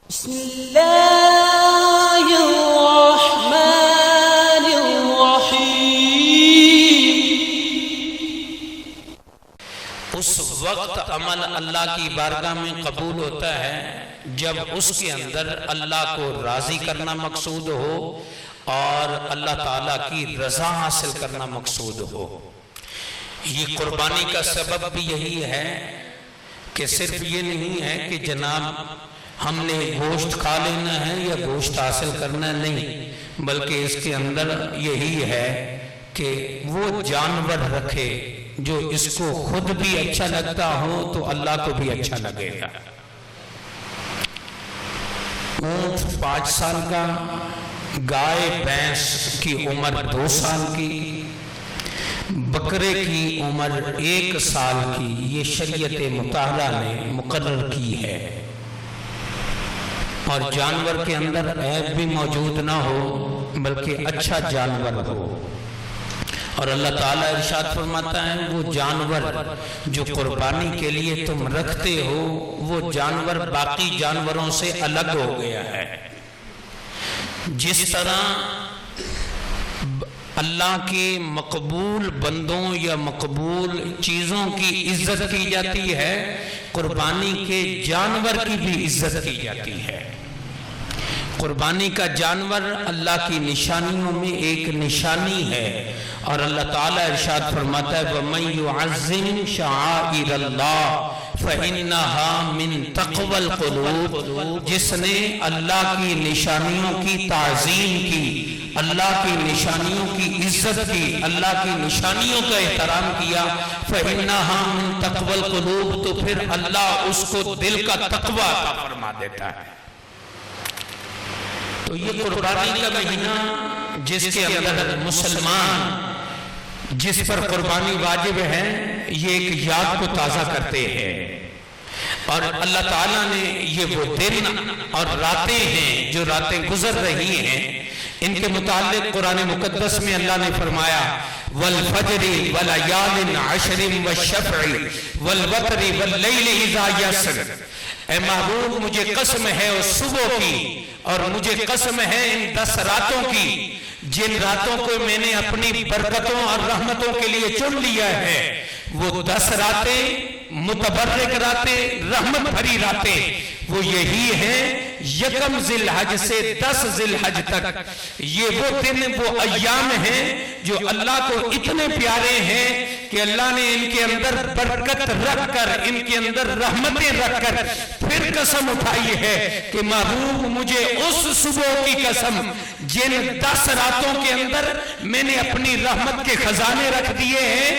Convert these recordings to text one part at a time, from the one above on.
بسم اللہ الرحمن الرحیم۔ اس وقت عمل اللہ کی بارگاہ میں قبول ہوتا ہے جب اس کے اندر اللہ کو راضی کرنا مقصود ہو اور اللہ تعالیٰ کی رضا حاصل کرنا مقصود ہو۔ یہ قربانی کا سبب بھی یہی ہے کہ صرف یہ نہیں ہے کہ جناب ہم نے گوشت کھا لینا ہے یا گوشت حاصل کرنا نہیں، بلکہ اس کے اندر یہی ہے کہ وہ جانور رکھے جو اس کو خود بھی اچھا لگتا ہو تو اللہ کو بھی اچھا لگے گا۔ اونٹ 5 سال کا، گائے بھینس کی عمر 2 سال کی، بکرے کی عمر 1 سال کی، یہ شریعت مطہرہ نے مقرر کی ہے۔ اور جانور کے اندر عیب بھی موجود نہ ہو بلکہ اچھا جانور ہو۔ اور اللہ تعالیٰ ارشاد فرماتا ہے وہ جانور جو قربانی کے لیے تم رکھتے ہو وہ جانور باقی جانوروں سے الگ ہو گیا ہے۔ جس طرح اللہ کے مقبول بندوں یا مقبول چیزوں کی عزت کی جاتی ہے، قربانی کے جانور کی بھی عزت کی جاتی ہے۔ قربانی کا جانور اللہ کی نشانیوں میں ایک نشانی ہے، اور اللہ تعالیٰ ارشاد فرماتا ہے وَمَن يُعَظِّمْ شَعَائِرَ اللَّهِ فَإِنَّهَا مِن تَقْوَى الْقُلُوبِ، جس نے اللہ کی نشانیوں کی تعظیم کی، اللہ کی نشانیوں کی عزت کی، اللہ کی نشانیوں کا احترام کیا، فَإِنَّهَا مِن تَقْوَى الْقُلُوبِ، تو پھر اللہ اس کو دل کا تقوی عطا فرما دیتا ہے۔ تو یہ قربانی کا مہینہ جس کے اندر مسلمان جس پر قربانی واجب ہے یہ ایک یاد کو تازہ کرتے ہیں، اور اللہ تعالیٰ نے یہ وہ دن اور راتیں ہیں جو راتیں گزر رہی ہیں، ان کے متعلق قرآن مقدس میں اللہ نے فرمایا وَالْفَجْرِ وَلَيَالٍ عَشْرٍ وَالشَّفْعِ وَالْوَتْرِ وَاللَّيْلِ إِذَا يَسْرِ، اے محبوب مجھے قسم ہے اس صبح کی اور مجھے قسم ہے ان 10 راتوں کی جن راتوں کو میں نے اپنی برکتوں اور رحمتوں کے لیے چن لیا ہے۔ وہ 10 راتیں متبرک راتیں، رحمت بھری راتیں، وہ یہی ہیں 1 ذی الحج سے 10 ذی الحج تک۔ یہ وہ دن وہ ایام ہیں جو اللہ کو اتنے پیارے ہیں کہ اللہ نے ان کے اندر برکت رکھ کر، ان کے اندر رحمتیں رکھ کر پھر قسم اٹھائی ہے کہ محبوب مجھے اس صبح کی قسم جن 10 راتوں کے اندر میں نے اپنی رحمت کے خزانے رکھ دیے ہیں،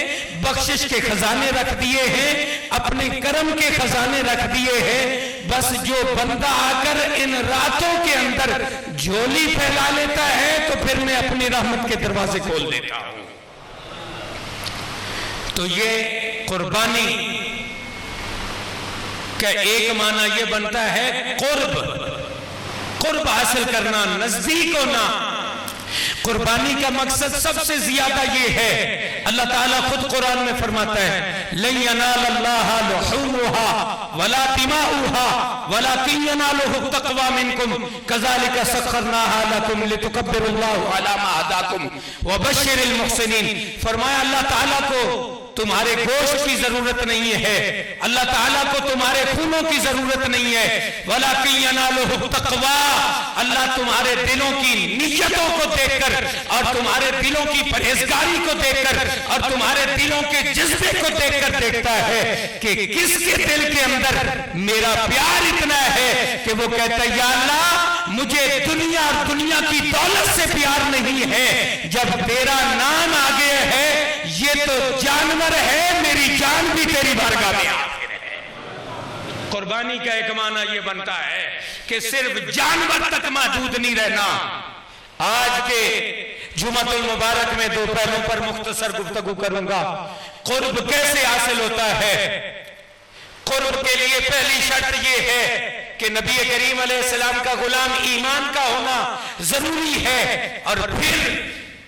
بخشش کے خزانے رکھ دیے ہیں، اپنے کرم کے خزانے رکھ دیے ہیں، بس جو بندہ آ کر ان راتوں کے اندر جھولی پھیلا لیتا ہے تو پھر میں اپنی رحمت کے دروازے کھول دیتا ہوں۔ تو یہ قربانی کا ایک معنی یہ بنتا ہے قرب حاصل کرنا، نزدیک ہونا۔ قربانی کا مقصد سب سے زیادہ یہ ہے، اللہ تعالیٰ خود قرآن میں فرماتا ہے لَن يَنَالَ اللَّهَ لُحُومُهَا وَلَا دِمَاؤُهَا وَلَكِنْ يَنَالُهُ التَّقْوَى مِنْكُمْ كَذَلِكَ سَخَّرْنَاهَا لَكُمْ لِتُكَبِّرُوا اللَّهَ عَلَى مَا هَدَاكُمْ وَبَشِّرِ الْمُحْسِنِينَ۔ فرمایا اللہ تعالیٰ کو تمہارے گوشت کی ضرورت نہیں ہے، اللہ تعالیٰ کو تمہارے خونوں کی ضرورت نہیں ہے، وَلَكِنْ يَنَالُهُ التَّقْوَى، اللہ تمہارے دلوں کی نیتوں کو دیکھ کر اور تمہارے دلوں کی پرہیزگاری کو دیکھ کر اور تمہارے دلوں کے جذبے کو دیکھ کر دیکھتا ہے کہ کس کے دل کے اندر میرا پیار اتنا ہے کہ وہ کہتا ہے یا اللہ مجھے دنیا اور دنیا کی دولت سے پیار نہیں ہے، جب تیرا نام آگے ہے یہ تو جانور ہے، میری جان بھی تیری بارگاہ میں حاضر ہے۔ قربانی کا ایک معنی یہ بنتا ہے کہ صرف جانور تک محدود نہیں رہنا۔ آج کے جمعۃ المبارک میں 2 پہلوں پر مختصر گفتگو کروں گا۔ قرب کیسے حاصل ہوتا ہے؟ قرب کے لیے پہلی شرط یہ ہے کہ نبی کریم علیہ السلام کا غلام ایمان کا ہونا ضروری ہے، اور پھر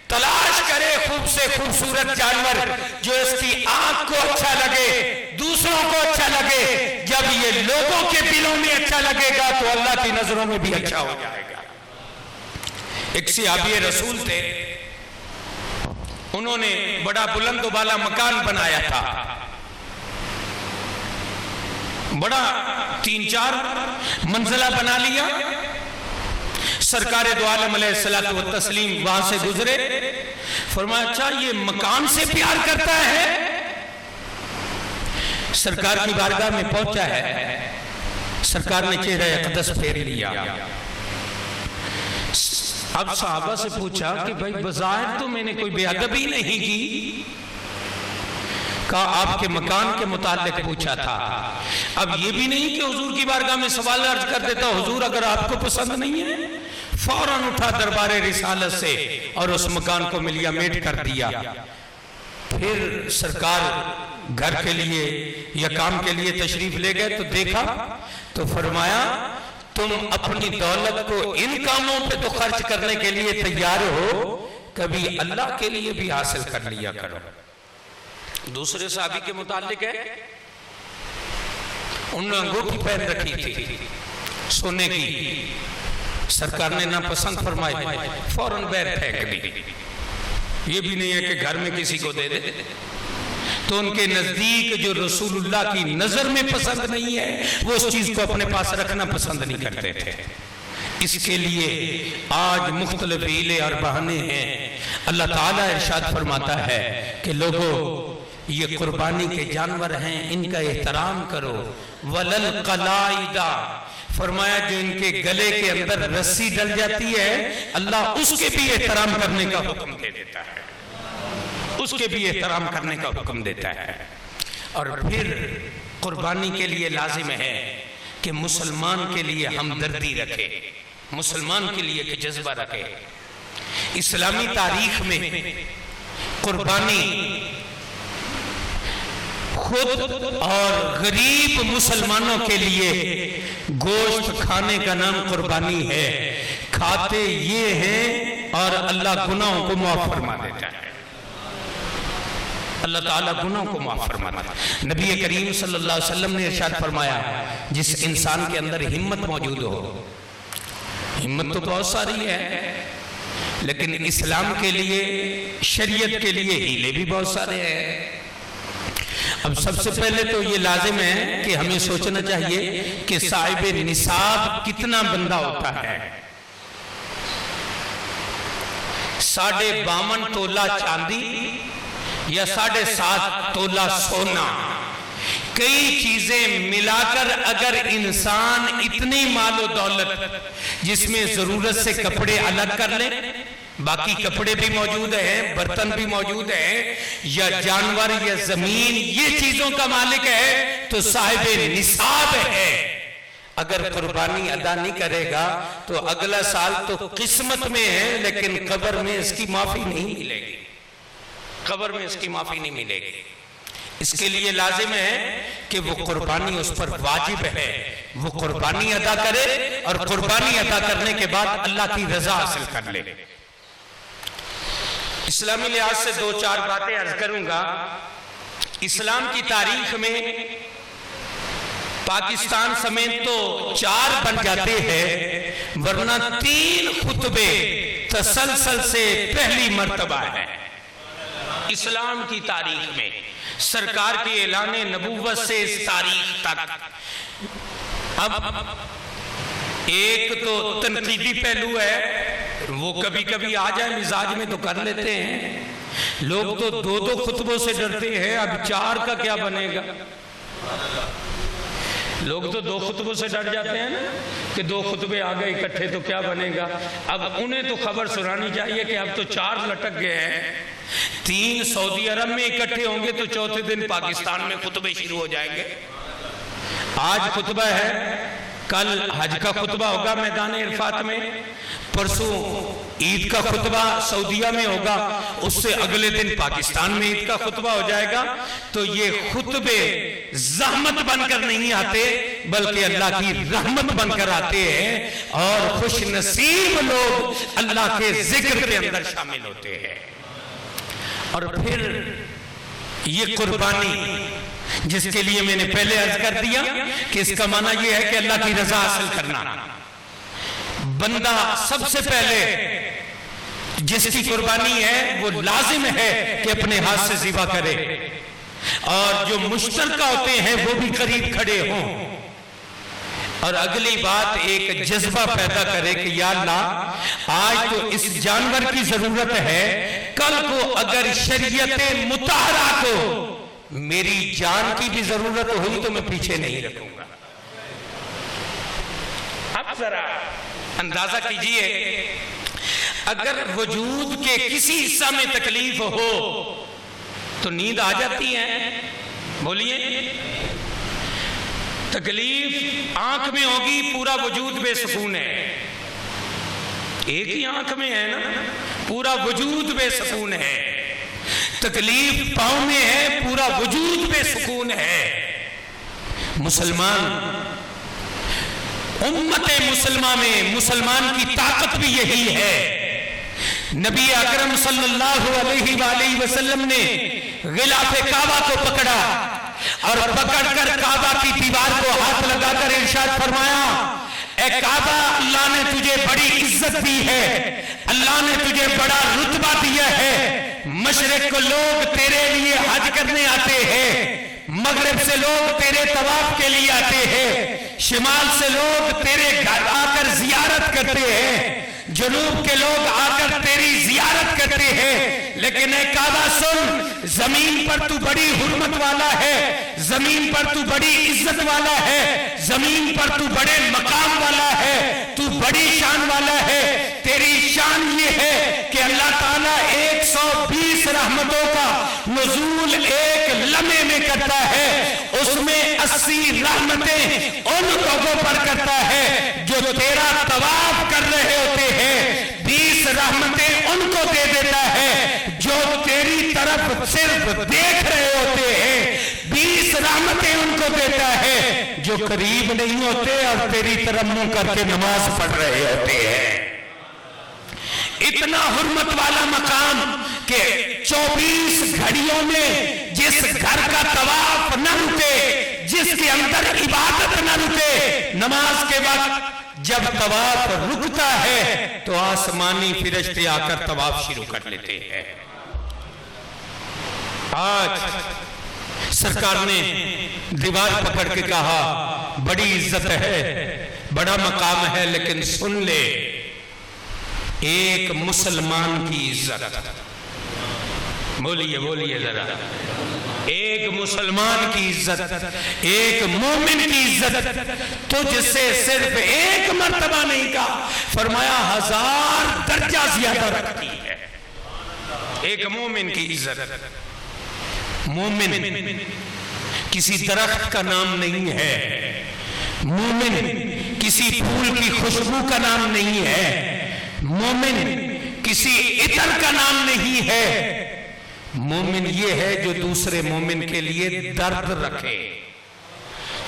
تلاش کرے خوب سے خوبصورت جانور جو اس کی آنکھ کو اچھا لگے، دوسروں کو اچھا لگے. جب یہ لوگوں کے دلوں میں اچھا لگے گا تو اللہ کی نظروں میں بھی اچھا ہو جائے گا. ایک صحابی رسول تھے، انہوں نے بڑا بلند و بالا مکان بنایا تھا، بڑا 3-4 منزلہ بنا لیا. سرکار دو عالم علیہ الصلوۃ والتسلیم وہاں سے گزرے، فرمایا اچھا یہ مکان سے پیار کرتا ہے. سرکار کی بارگاہ میں پہنچا ہے، سرکار نے چہرہ اقدس پھیر لیا. اب صحابہ سے پوچھا کہ بھائی بظاہر تو میں نے کوئی بے ادبی نہیں کی. کہا آپ کے مکان کے متعلق پوچھا تھا. اب یہ بھی نہیں کہ حضور کی بارگاہ میں سوال عرض کر دیتا حضور اگر آپ کو پسند نہیں ہے، فوراً اٹھا دربار رسالت سے اور اس مکان کو ملیا میٹ کر دیا. پھر سرکار گھر کے لیے یا کام کے لیے تشریف لے گئے تو دیکھا تو فرمایا تم اپنی دولت کو ان کاموں پہ تو خرچ کرنے کے لیے تیار ہو، کبھی اللہ کے لیے بھی حاصل کر لیا کرو. دوسرے صحابی کے متعلق ہے، انہوں نے انگوٹھی پہن رکھی تھی سونے کی، سرکار نے ناپسند فرمائی، فوراً بیر پھینک دی. یہ بھی نہیں ہے کہ گھر میں کسی کو دے دے. تو ان کے نزدیک جو رسول اللہ کی نظر میں پسند نہیں ہے وہ اس چیز کو اپنے پاس رکھنا پسند نہیں کرتے تھے. اس کے لیے آج مختلف حیلے اور بہانے ہیں. اللہ تعالیٰ ارشاد فرماتا ہے کہ لوگوں یہ قربانی کے جانور ہیں، ان کا احترام کرو. وَلَلْقَلَائِدَ فرمایا جو ان کے گلے کے اندر رسی ڈل جاتی ہے اللہ اس کے بھی احترام کرنے کا حکم دے دیتا ہے، اس کے بھی احترام کرنے کا حکم دیتا ہے. اور پھر قربانی کے لیے لازم ہے کہ مسلمان کے لیے ہمدردی رکھے، مسلمان کے لیے کہ جذبہ رکھے. اسلامی تاریخ میں قربانی خود اور غریب مسلمانوں کے لیے گوشت کھانے کا نام قربانی ہے. کھاتے یہ ہیں اور اللہ گناہوں کو معاف فرما دیتا ہے، اللہ تعالیٰ گناہوں کو معاف فرما دیتا ہے. نبی کریم صلی اللہ علیہ وسلم نے ارشاد فرمایا جس انسان کے اندر ہمت موجود ہو، ہمت تو بہت ساری ہے لیکن اسلام کے لیے شریعت کے لیے ہیلے بھی بہت سارے ہیں. اب سب سے پہلے تو یہ لازم ہے کہ ہمیں سوچنا چاہیے کہ صاحب نصاب کتنا بندہ ہوتا ہے. 52.5 تولہ چاندی یا 7.5 تولہ سونا، کئی چیزیں ملا کر اگر انسان اتنی مال و دولت جس میں ضرورت سے کپڑے الگ کر لے، باقی کپڑے بھی موجود ہیں، برتن بھی موجود ہیں، یا جانور یا زمین یہ چیزوں کا مالک ہے تو صاحب نصاب ہے. اگر قربانی ادا نہیں کرے گا تو اگلا سال تو قسمت میں ہے لیکن قبر میں اس کی معافی نہیں ملے گی، قبر میں اس کی معافی نہیں ملے گی. اس کے لیے لازم ہے کہ وہ قربانی اس پر واجب ہے، وہ قربانی ادا کرے اور قربانی ادا کرنے کے بعد اللہ کی رضا حاصل کر لے. اسلامی لحاظ سے 2-4 باتیں عرض کروں گا. اسلام کی تاریخ میں پاکستان سمیت تو 4 بن جاتے ہیں ورنہ 3 خطبے تسلسل سے پہلی مرتبہ ہے اسلام کی تاریخ میں. سرکار کے اعلان نبوت سے اس تاریخ تک. اب ایک تو تنقیدی پہلو ہے، وہ کبھی کبھی آ جائے مزاج میں تو کر لیتے ہیں. لوگ تو 2 خطبوں سے ڈرتے ہیں، اب 4 کا کیا بنے گا. لوگ تو 2 خطبوں سے ڈر جاتے ہیں نا کہ 2 خطبے آ گئے اکٹھے تو کیا بنے گا. اب انہیں تو خبر سنانی چاہیے کہ اب تو 4 لٹک گئے ہیں. 3 سعودی عرب میں اکٹھے ہوں گے تو چوتھے دن پاکستان میں خطبے شروع ہو جائیں گے. آج خطبہ ہے، کل حج کا خطبہ ہوگا میدان عرفات میں، پرسوں عید کا خطبہ سعودیہ میں ہوگا، اس سے اگلے دن پاکستان میں عید کا خطبہ ہو جائے گا، تو یہ خطبے زحمت بن کر نہیں آتے بلکہ اللہ کی رحمت بن کر آتے ہیں، اور خوش نصیب لوگ اللہ کے ذکر کے اندر شامل ہوتے ہیں۔ اور پھر یہ قربانی جس کے لیے میں نے پہلے عرض کر دیا کہ اس کا معنی یہ ہے کہ اللہ کی رضا حاصل کرنا، بندہ سب سے پہلے جس کی قربانی ہے وہ لازم ہے کہ اپنے ہاتھ سے ذبح کرے، اور جو مشترکہ ہوتے ہیں وہ بھی قریب کھڑے ہوں، اور اگلی بات ایک جذبہ پیدا کرے کہ یا اللہ آج تو اس جانور کی ضرورت ہے، کل کو اگر شریعت مطہرہ کو میری جان کی بھی ضرورت ہوئی تو میں پیچھے نہیں رکھوں گا۔ اب ذرا اندازہ کیجئے، اگر وجود کے کسی حصہ میں تکلیف ہو تو نیند آ جاتی ہے؟ بولیے، تکلیف آنکھ میں ہوگی پورا وجود بے سکون ہے، ایک ہی آنکھ میں ہے نا، پورا وجود بے سکون ہے، تکلیف پاؤں میں ہے پورا وجود بے سکون ہے۔ مسلمان امت مسلمہ میں مسلمان کی طاقت بھی یہی ہے۔ نبی اکرم صلی اللہ علیہ وآلہ وسلم نے غلاف کعبہ کو پکڑا اور پکڑ کر کعبہ کی دیوار کو ہاتھ لگا کر ارشاد فرمایا، اے کعبہ اللہ نے تجھے بڑی عزت دی ہے، اللہ نے تجھے بڑا رتبہ دیا ہے، مشرق کو لوگ تیرے لیے حج کرنے آتے ہیں، مغرب سے لوگ تیرے طواف کے لیے آتے ہیں، شمال سے لوگ تیرے گھر آ کر زیارت کرتے ہیں، جنوب کے لوگ آ کر تیری زیارت کرتے ہیں، لیکن اے کعبہ سن، زمین پر تو بڑی حرمت والا ہے، زمین پر تو بڑی عزت والا ہے، زمین پر تو بڑے مقام والا ہے، تو بڑی شان والا ہے، تیری شان یہ ہے کہ اللہ تعالیٰ 120 رحمتوں کا نزول ایک لمحے میں کرتا ہے، اس میں 80 رحمتیں ان لوگوں پر کرتا ہے جو تیرا طواف کر رہے ہوتے ہیں، 20 رحمتیں ان کو دے دیتا ہے جو تیری طرف صرف دیکھ رہے ہوتے ہیں، 20 رحمتیں ان کو دیتا ہے جو قریب نہیں ہوتے اور تیری طرف منہ کر کے نماز پڑھ رہے ہوتے ہیں۔ اتنا حرمت والا مقام کہ 24 گھڑیوں میں جس گھر کا طواف نہ رکے، جس کے اندر عبادت نہ رکے، نماز کے وقت جب طواف رکتا ہے تو آسمانی فرشتے آ کر طواف شروع کر لیتے ہیں۔ آج سرکار نے دیوار پکڑ کے کہا بڑی عزت ہے، بڑا مقام ہے، لیکن سن لے ایک مسلمان کی عزت، بولیے بولیے ذرا، ایک مسلمان کی عزت، ایک مومن کی عزت تجھ سے صرف ایک مرتبہ نہیں کہا، فرمایا 1000 درجہ زیادہ رکھتی ہے۔ ایک مومن کی عزت، مومن کسی درخت کا نام نہیں ہے، مومن کسی پھول کی خوشبو کا نام نہیں ہے، مومن کسی عطر کا نام نہیں ہے، مومن یہ ہے جو دوسرے مومن کے لیے درد رکھے،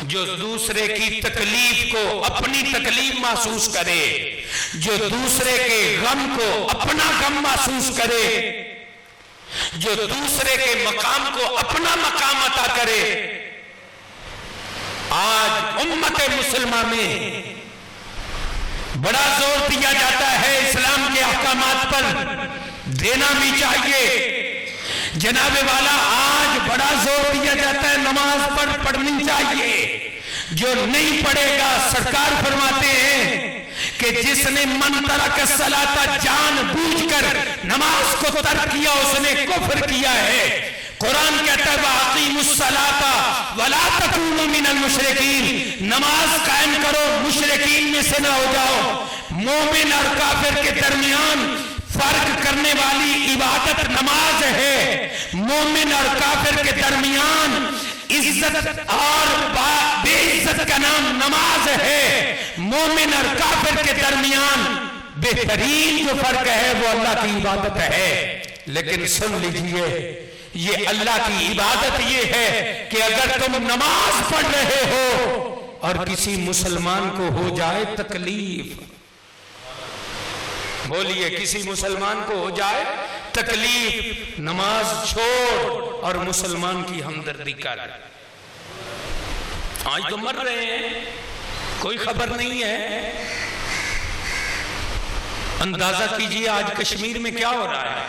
جو دوسرے کی تکلیف کو اپنی تکلیف محسوس کرے، جو دوسرے کے غم کو اپنا غم محسوس کرے، جو دوسرے کے مقام کو اپنا مقام عطا کرے۔ آج امت مسلمہ میں بڑا زور دیا جاتا ہے اسلام کے احکامات پر، دینا بھی چاہیے جناب والا، آج بڑا زور دیا جاتا ہے نماز پر پڑھنی چاہیے، جو نہیں پڑھے گا سرکار فرماتے ہیں کہ جس نے من ترک الصلاۃ جان بوجھ کر نماز کو ترک کیا اس نے کفر کیا ہے۔ قرآن کہتا ہے وَأَقِیمُوا الصَّلَاةَ وَلَا تَكُونُوا مِنَ الْمُشْرِکِینَ، نماز قائم کرو مشرکین میں سے نہ ہو جاؤ۔ مومن اور کافر کے درمیان فرق کرنے والی عبادت نماز ہے، مومن اور کافر کے درمیان عزت اور بے عزت کا نام نماز ہے، مومن اور کافر کے درمیان بہترین جو فرق ہے وہ اللہ کی عبادت ہے. لیکن سن لیجئے، یہ اللہ کی عبادت یہ ہے کہ اگر تم نماز پڑھ رہے ہو اور کسی مسلمان کو ہو جائے تکلیف، بولیے کسی مسلمان کو ہو جائے تکلیف، نماز چھوڑ اور مسلمان کی ہمدردی کر. آج تو مر رہے ہیں، کوئی خبر نہیں ہے. اندازہ کیجئے آج کشمیر میں کیا ہو رہا ہے.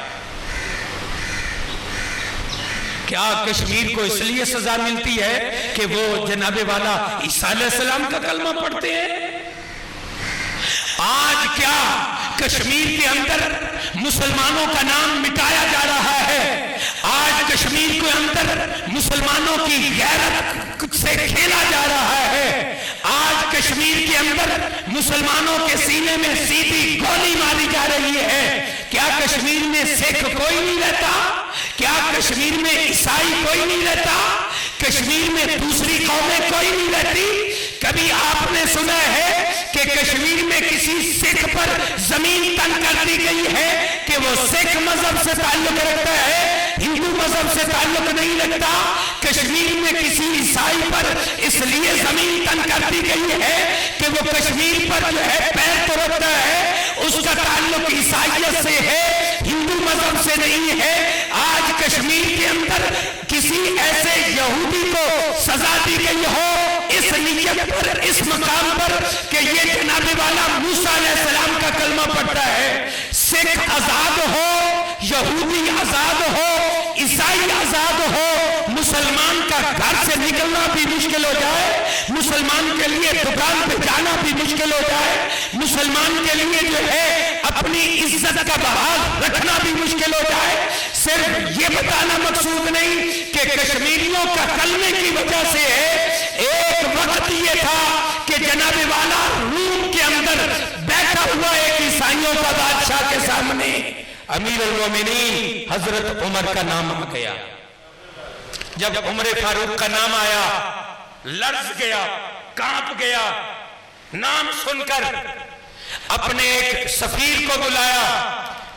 کیا کشمیر کو اس لیے سزا ملتی ہے کہ وہ جناب والا عیسیٰ علیہ السلام کا کلمہ پڑھتے ہیں؟ آج کیا کشمیر کے اندر مسلمانوں کا نام مٹایا جا رہا ہے؟ آج کشمیر کے اندر مسلمانوں کی غیرت سے کھیلا جا رہا ہے. آج کشمیر کے اندر مسلمانوں کے سینے میں سیدھی گولی ماری جا رہی ہے. کیا کشمیر میں سکھ کوئی نہیں رہتا؟ کیا کشمیر میں عیسائی کوئی نہیں رہتا؟ کشمیر میں دوسری قومیں کوئی نہیں رہتی؟ کبھی آپ نے سنا ہے کہ کشمیر میں کسی سکھ پر زمین تنگ کر دی گئی ہے کہ وہ سکھ مذہب سے تعلق رکھتا ہے، ہندو مذہب سے تعلق نہیں رکھتا؟ کشمیر میں کسی عیسائی پر اس لیے زمین تنگ کر دی گئی ہے کہ وہ کشمیر پر جو ہے پیر تو رکھتا ہے، اس کا تعلق عیسائیت سے ہے، ہندو مذہب سے نہیں ہے. آج کشمیر کے اندر کسی ایسے یہودی کو سزا دی گئی ہو اس نیت پر، اس مقام پر کہ یہ جناب والا موسیٰ علیہ السلام کا کلمہ پڑھتا ہے. سکھ آزاد ہو، یہودی آزاد ہو، عیسائی آزاد ہو، مسلمان کا گھر سے نکلنا بھی مشکل ہو جائے، مسلمان کے لیے دکان پہ جانا بھی مشکل ہو جائے، مسلمان کے لیے جو ہے اپنی عزت کا بحال رکھنا بھی مشکل ہو جائے. صرف یہ بتانا مقصود نہیں کہ کشمیریوں کا کلمے کی وجہ سے ہے. ایک وقت یہ تھا کہ جناب والا روم کے اندر بیٹھا ہوا ایک عیسائیوں کا بادشاہ کے سامنے امیر المومنین حضرت عمر کا نام آ گیا. جب عمر فاروق کا نام آیا لرز گیا، کانپ گیا. نام سن کر اپنے ایک سفیر کو بلایا،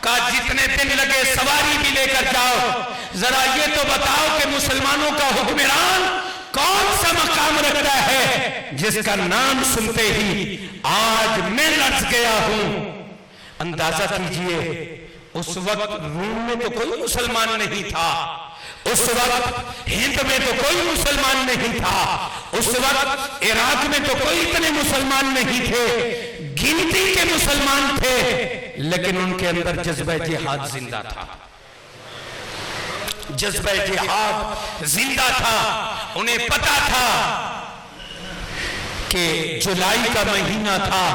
کہا جتنے دن لگے سواری بھی لے کر جاؤ، ذرا یہ تو بتاؤ کہ مسلمانوں کا حکمران کون سا مقام رکھتا ہے جس کا نام سنتے ہی آج میں لرز گیا ہوں. اندازہ کیجئے اس وقت روم میں تو کوئی مسلمان نہیں تھا، اس وقت ہند میں تو کوئی مسلمان نہیں تھا، اس وقت عراق میں تو کوئی اتنے مسلمان نہیں تھے، گنتی کے مسلمان تھے، لیکن ان کے اندر جذبہ جہاد زندہ تھا. جذبہ جہاد زندہ تھا. انہیں پتا تھا کہ جولائی کا مہینہ تھا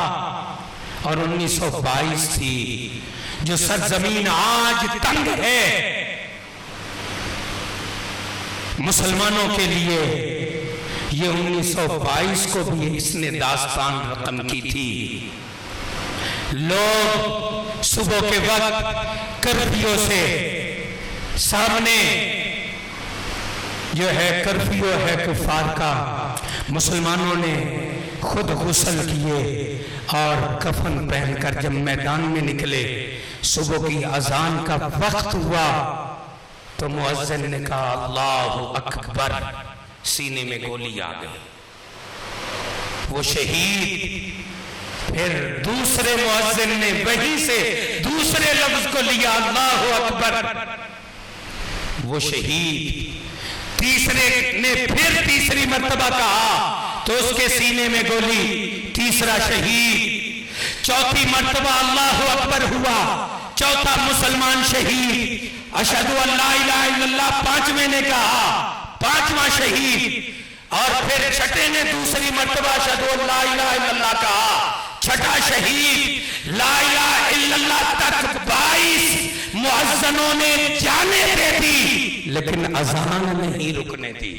اور 1922 تھی. جو سرزمین آج تنگ ہے مسلمانوں کے لیے، یہ 1922 کو بھی اس نے داستان رقم کی تھی. لوگ صبح کے وقت کرفیو سے سامنے جو ہے کرفیو ہے کفار کا، مسلمانوں نے خود غسل کیے اور کفن پہن کر جب میدان میں نکلے، صبح کی اذان کا وقت ہوا تو مؤذن نے کہا اللہ اکبر، سینے میں گولی آ گئی، وہ شہید. پھر دوسرے مؤذن نے وہیں سے دوسرے لفظ کو لیا اللہ اکبر، وہ شہید. تیسرے نے پھر تیسری مرتبہ کہا تو اس کے سینے میں گولی، تیسرا شہید. چوتھی مرتبہ اللہ اکبر ہوا، چوتھا مسلمان شہید. اشہدو ان لا الہ الا اللہ پانچویں نے کہا، پانچواں شہید. اور پھر چھٹے نے دوسری مرتبہ اشہدو ان لا الہ الا اللہ کہا، چھٹا شہید. لا الہ الا اللہ تک 22 مؤذنوں نے جانے دے دی لیکن اذان نہیں رکنے دی.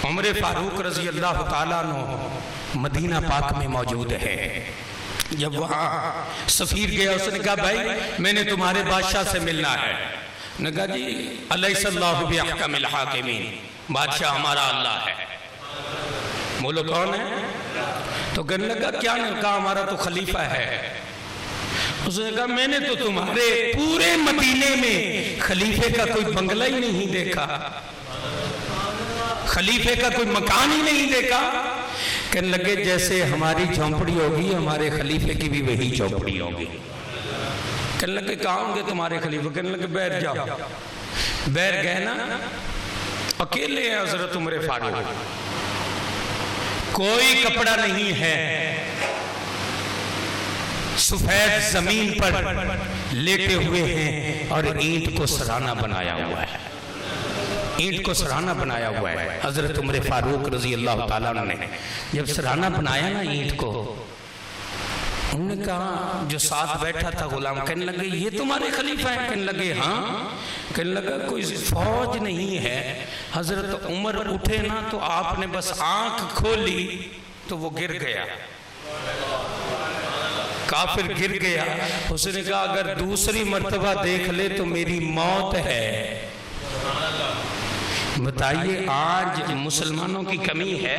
عمر فاروق رضی اللہ تعالیٰ عنہ مدینہ پاک میں موجود ہے. جب وہاں سفیر گیا، اس نے کہا بھائی میں نے تمہارے بادشاہ سے ملنا ہے. نے کہا جی الیس اللہ بِأَحْكَمِ الْحَاكِمِينَ، بادشاہ ہمارا اللہ ہے. بولو کون ہے؟ تو کہنے لگا کیا؟ نے کہا ہمارا تو خلیفہ ہے۔ اس نے کہا میں نے تو تمہارے پورے مدینے میں خلیفے کا کوئی بنگلہ ہی نہیں دیکھا، خلیفے کا کوئی مکان ہی نہیں دیکھا۔ کہنے لگے جیسے ہماری جھونپڑی ہوگی ہمارے خلیفے کی بھی وہی جھونپڑی ہوگی۔ کہنے لگے کہاں ہوں گے تمہارے خلیفے؟ کہنے لگے بیٹھ جاؤ۔ بیٹھ گئے نا، اکیلے ہیں حضرت عمر فاروق، کوئی کپڑا نہیں ہے، سفید زمین پر لیٹے ہوئے ہیں اور اینٹ کو سرانہ بنایا ہوا ہے، اینٹ کو سرانہ بنایا ہوا ہے۔ حضرت عمر فاروق رضی اللہ تعالیٰ عنہ نے جب سرانہ بنایا نا اینٹ کو، انہوں نے کہا جو ساتھ بیٹھا تھا غلام، کہنے لگے یہ تمہارے خلیفہ ہیں؟ کہنے لگے ہاں۔ کہنے لگا کوئی فوج نہیں ہے۔ حضرت عمر اٹھے نا تو آپ نے بس آنکھ کھولی تو وہ گر گیا، کافر گر گیا۔ اس نے کہا اگر دوسری مرتبہ دیکھ لے تو میری موت ہے۔ بتائیے آج مسلمانوں کی کمی ہے؟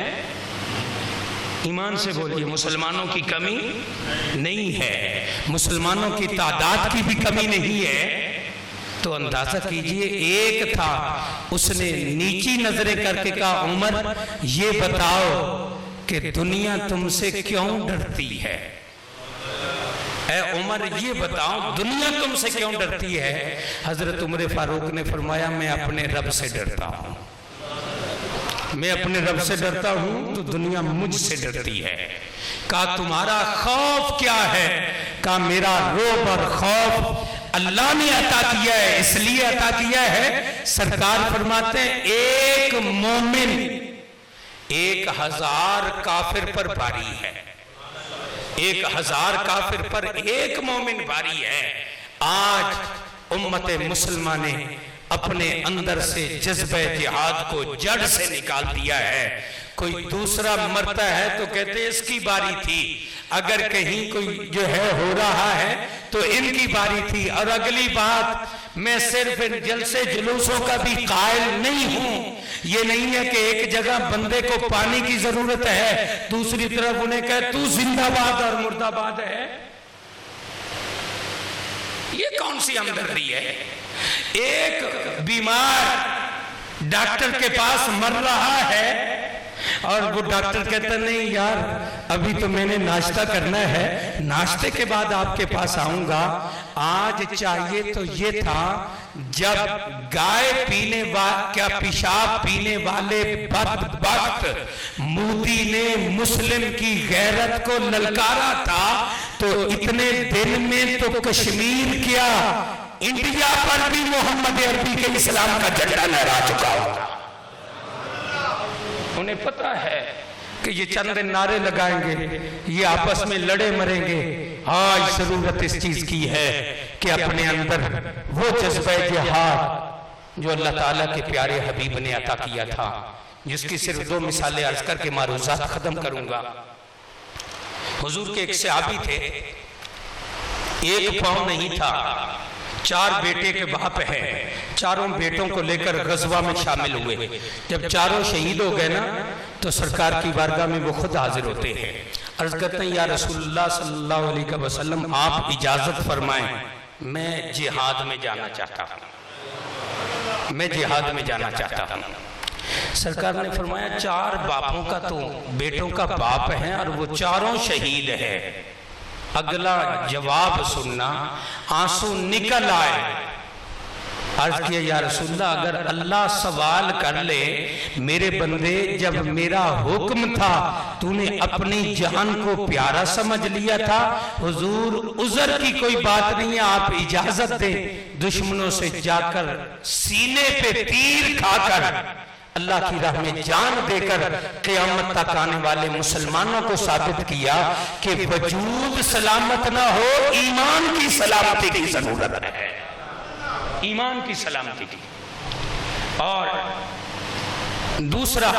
ایمان سے بولیے، مسلمانوں کی کمی نہیں ہے، مسلمانوں کی تعداد کی بھی کمی نہیں ہے۔ تو اندازہ کیجئے، ایک تھا اس نے نیچی نظریں کر کے کہا عمر یہ بتاؤ کہ دنیا تم سے کیوں ڈرتی ہے؟ اے عمر یہ بتاؤ دنیا تم سے کیوں ڈرتی ہے؟ حضرت عمر فاروق نے فرمایا میں اپنے رب سے ڈرتا ہوں، میں اپنے رب سے ڈرتا ہوں تو دنیا مجھ سے ڈرتی ہے۔ کہا تمہارا خوف کیا ہے؟ کہا میرا رعب اور خوف اللہ نے عطا کیا ہے، اس لیے عطا کیا ہے، سرکار فرماتے ہیں ایک مومن 1000 کافر پر بھاری ہے، 1000 کافر پر ایک مومن بھاری ہے۔ آج امت مسلمہ نے اپنے اندر سے جذبہ جہاد کو جڑ سے نکال دیا ہے۔ کوئی دوسرا مرتا ہے تو کہتے ہیں اس کی باری تھی، اگر کہیں کوئی جو ہے ہو رہا ہے تو ان کی باری تھی۔ اور اگلی بات، میں صرف ان جلسے جلوسوں کا بھی قائل نہیں ہوں، یہ نہیں ہے کہ ایک جگہ بندے کو پانی کی ضرورت ہے دوسری طرف انہیں کہے تو زندہ باد اور مردہ باد ہے، یہ کون سی ہمدردی ہے؟ ایک بیمار ڈاکٹر کے پاس مر رہا ہے اور وہ ڈاکٹر کہتا نہیں یار ابھی تو میں نے ناشتہ کرنا ہے، ناشتے کے بعد آپ کے پاس آؤں گا۔ آج چاہیے تو یہ تھا جب گائے پینے کیا پیشاب پینے والے بدبخت مودی نے مسلم کی غیرت کو للکارا تھا تو اتنے دن میں تو کشمیر کیا انڈیا پر بھی محمد عربی کے اسلام کا جھنڈا لہرا چکا ہوتا۔ انہیں پتا ہے کہ یہ چند نعرے لگائیں گے، یہ آپس میں لڑے مریں گے۔ آج ضرورت اس چیز کی ہے کہ اپنے اندر وہ جذبہ جہاد جو اللہ تعالیٰ کے پیارے حبیب نے عطا کیا تھا، جس کی صرف 2 مثالیں عرض کر کے معروضات ختم کروں گا۔ حضور کے ایک صحابی تھے، ایک پاؤں نہیں تھا، 4 بیٹے کے باپ ہیں، چاروں بیٹوں کو لے کر غزوہ میں شامل ہوئے۔ جب چاروں شہید ہو گئے نا تو سرکار کی بارگاہ میں وہ خود حاضر ہوتے ہیں، عرض کرتے ہیں یا رسول اللہ صلی اللہ علیہ وسلم آپ اجازت فرمائیں، میں جہاد میں جانا چاہتا ہوں، میں جہاد میں جانا چاہتا ہوں۔ سرکار نے فرمایا 4 باپوں کا تو بیٹوں کا باپ ہے اور وہ چاروں شہید ہے، اگلا جواب سننا، آنسو نکل آئے۔ عرض کیا یا رسول اللہ اگر اللہ سوال کر لے میرے بندے جب میرا حکم تھا تو نے اپنی جان کو پیارا سمجھ لیا تھا، حضور عذر کی کوئی بات نہیں ہے، آپ اجازت دیں دشمنوں سے جا کر سینے پہ تیر کھا کر اللہ کی راہ میں جان دے کر قیامت تک آنے والے مسلمانوں کو ثابت کیا کہ وجود سلامت نہ ہو، ایمان کی سلامتی کی ضرورت ہے، ایمان کی سلامتی کی۔ اور دوسرا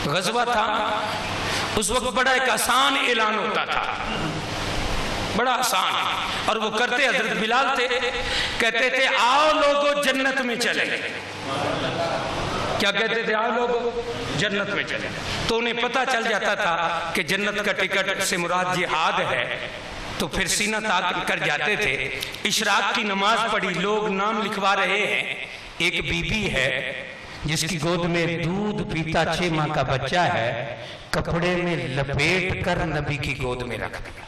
غزوہ تھا، اس وقت بڑا ایک آسان اعلان ہوتا تھا، بڑا آسان، اور وہ کرتے حضرت بلال تھے، کہتے تھے آؤ لوگو جنت میں چلے، کیا کہتے تھے؟ آپ لوگ جنت میں چلے، تو انہیں پتہ چل جاتا تھا کہ جنت کا ٹکٹ سے مراد جہاد ہے، تو پھر سینہ تاک کر جاتے تھے۔ اشراق کی نماز پڑھی، لوگ نام لکھوا رہے ہیں، ایک بی بی ہے جس کی گود میں دودھ پیتا 6 ماہ کا بچہ ہے، کپڑے میں لپیٹ کر نبی کی گود میں رکھ دیا،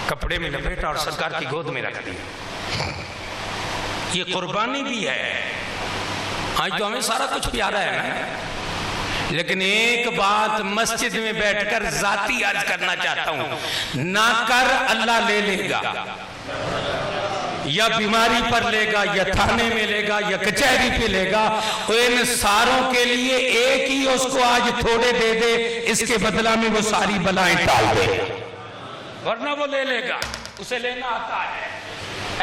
کپڑے میں لپیٹا اور سرکار کی گود میں رکھ دیا۔ یہ قربانی بھی ہے۔ آج تو ہمیں سارا کچھ پیارا ہے نا، لیکن ایک بات مسجد میں بیٹھ کر ذاتی عرض کرنا چاہتا ہوں، نہ کر، اللہ لے لے گا، یا بیماری پر لے گا، یا تھانے میں لے گا، یا کچہری پہ لے گا، ان ساروں کے لیے ایک ہی اس کو آج تھوڑے دے دے، اس کے بدلہ میں وہ ساری بلائیں ٹال دے، ورنہ وہ لے لے گا۔ اسے لینا آتا ہے،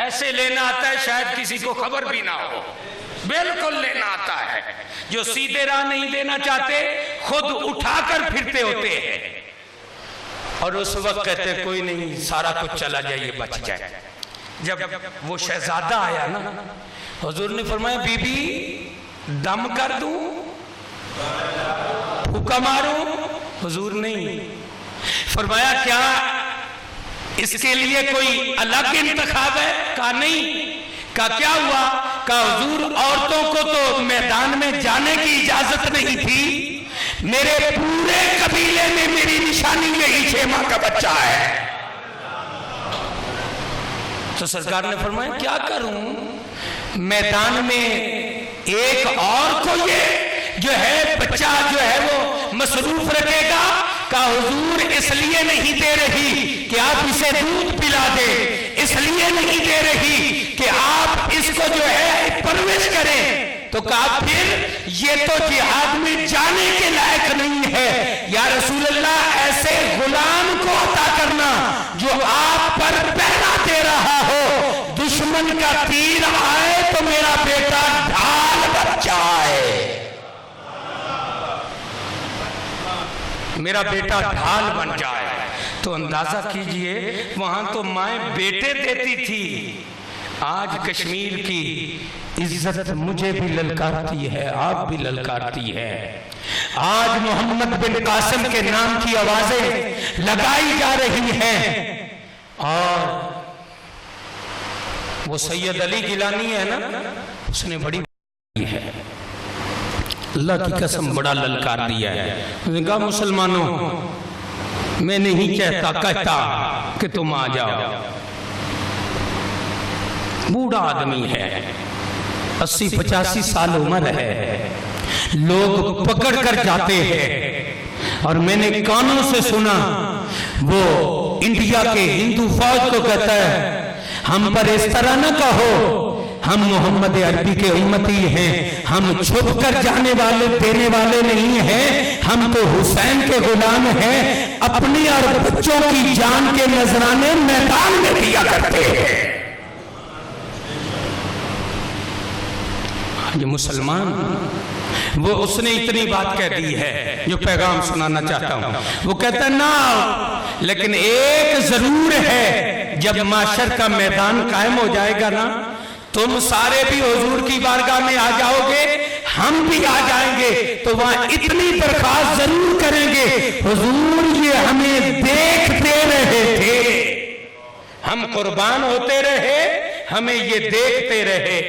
ایسے لینا آتا ہے شاید کسی کو خبر بھی نہ ہو، بالکل لینا آتا ہے۔ جو سیدھے راہ نہیں دینا چاہتے خود اٹھا کر پھرتے ہوتے ہیں، اور اس وقت کہتے ہیں کوئی نہیں، سارا کچھ چلا جائے، یہ بچ جائے۔ جب وہ شہزادہ آیا نا، حضور نے فرمایا بی بی دم کر دوں، پھوکا ماروں؟ حضور نہیں، فرمایا کیا اس کے لیے کوئی الگ انتخاب ہے؟ کہا نہیں۔ کہا کیا ہوا؟ کہا حضور عورتوں کو تو میدان میں جانے کی اجازت نہیں تھی، میرے پورے قبیلے میں میری نشانی یہی 6 ماہ کا بچہ ہے۔ تو سرکار نے فرمایا کیا کروں؟ میدان میں ایک اور کو یہ جو ہے بچہ جو ہے وہ مصروف رکھے گا؟ کہا حضور اس لیے نہیں دے رہی کہ آپ اسے دودھ پلا دے، اس لیے نہیں دے رہی کہ آپ اس کو جو ہے پرورش کریں۔ تو کہا پھر یہ تو جہاد میں جانے کے لائق نہیں ہے، یا رسول اللہ ایسے غلام کو عطا کرنا جو آپ پر پہرا دے رہا ہو، دشمن کا تیر آئے تو میرا بیٹا ڈھال بن جائے، میرا بیٹا ڈھال بن جائے۔ تو اندازہ کیجئے وہاں تو مائیں بیٹے دیتی تھی، آج کشمیر کی عزت مجھے بھی للکارتی ہے، آپ بھی للکارتی ہے۔ آج محمد بن قاسم کے نام کی آوازیں لگائی جا رہی ہیں، اور وہ سید علی گیلانی ہے نا، اس نے بڑی ہے، اللہ کی قسم بڑا للکار دیا ہے۔ اس نے کہا مسلمانوں میں نہیں کہتا کہ تم آ جاؤ، بوڑھا آدمی ہے، 80-85 سال عمر ہے، لوگ پکڑ کر جاتے ہیں، اور میں نے کانوں سے سنا وہ انڈیا کے ہندو فوج کو کہتا ہے ہم پر اس طرح نہ کہو، ہم محمد عربی کے امتی ہیں، ہم چھپ کر جانے والے دینے والے نہیں ہیں، ہم تو حسین کے غلام ہیں، اپنی اور بچوں کی جان کے نذرانے میدان میں دیا کرتے ہیں۔ یہ مسلمان، وہ اس نے اتنی بات کہہ دی ہے جو پیغام سنانا چاہتا ہوں، وہ کہتا ہے نہ، لیکن ایک ضرور ہے، جب معاشر کا میدان قائم ہو جائے گا نا، تم سارے بھی حضور کی بارگاہ میں آ جاؤ گے، ہم بھی آ جائیں گے، تو وہاں اتنی درخواست ضرور کریں گے، حضور یہ ہمیں دیکھتے رہے تھے، ہم قربان ہوتے رہے، ہمیں یہ دیکھتے رہے۔